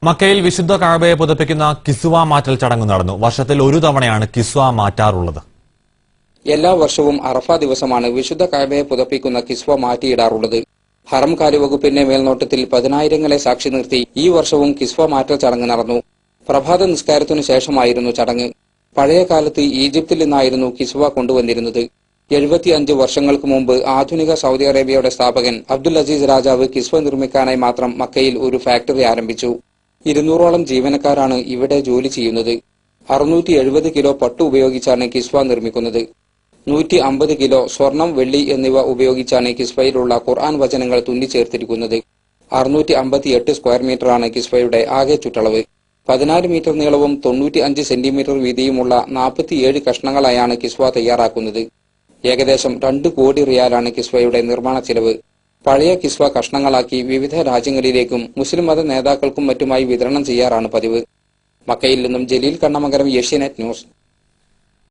മക്കയിൽ വിശുദ്ധ കഅബയെ പുതുപ്പിക്കുന്ന കിസ്വ മാറ്റൽ ചടങ്ങ് നടന്നു. വർഷത്തിൽ ഒരു തവണയാണ് കിസ്വ മാറ്റാറുള്ളത്. എല്ലാ വർഷവും അറഫ ദിവസമാണ് വിശുദ്ധ കഅബയെ പുതുപ്പിക്കുന്ന കിസ്വ മാറ്റിയിടാറുള്ളത്. ഹറം കാര്യവകുപ്പിന്റെ മേൽനോട്ടത്തിൽ 10,000-ങ്ങളെ സാക്ഷി നിർത്തി ഈ വർഷവും കിസ്വ മാറ്റൽ ചടങ്ങ് നടന്നു. പ്രഭാത നിസ്കാരത്തിനു ശേഷമായിരുന്നു ചടങ്ങ്. പഴയ കാലത്ത് ഈജിപ്തിൽ നിന്നായിരുന്നു കിസ്വ കൊണ്ടുവന്നിരുന്നത്. 75 വർഷങ്ങൾക്ക് മുമ്പ് ആധുനിക സൗദി അറേബ്യയുടെ സ്ഥാപകൻ അബ്ദുൽ അസീസ് രാജാവ് കിസ്വ നിർമ്മിക്കാനായി മാത്രം മക്കയിൽ ഒരു ഫാക്ടറി ആരംഭിച്ചു. 200ഓളം ജീവനക്കാരാണ് ഇവിടെ ജോലി ചെയ്യുന്നത്. 670 കിലോ പട്ടു ഉപയോഗിച്ചാണ് കിസ്വ നിർമ്മിക്കുന്നത്. 150 കിലോ സ്വർണം, വെള്ളി എന്നിവ ഉപയോഗിച്ചാണ് കിസ്വയിലുള്ള ഖുർആൻ വചനങ്ങൾ തുന്നിച്ചേർത്തിരിക്കുന്നത്. 658 സ്ക്വയർ മീറ്ററാണ് കിസ്വയുടെ ആകെ ചുറ്റളവ്. 14 മീറ്റർ നീളവും 95 സെന്റിമീറ്റർ വീതിയുമുള്ള 47 കഷ്ണങ്ങളായാണ് കിസ്വ തയ്യാറാക്കുന്നത്. ഏകദേശം 2 കോടി റിയാലാണ് കിസ്വയുടെ നിർമ്മാണ ചെലവ്. പഴയ കിസ്വ കഷ്ണങ്ങളാക്കി വിവിധ രാജ്യങ്ങളിലേക്കും മുസ്ലിം മത നേതാക്കൾക്കും മറ്റുമായി വിതരണം ചെയ്യാറാണ് പതിവ്. മക്കയിൽ നിന്നും ജലീൽ കണ്ണമംഗലം, ഏഷ്യാനെറ്റ് ന്യൂസ്.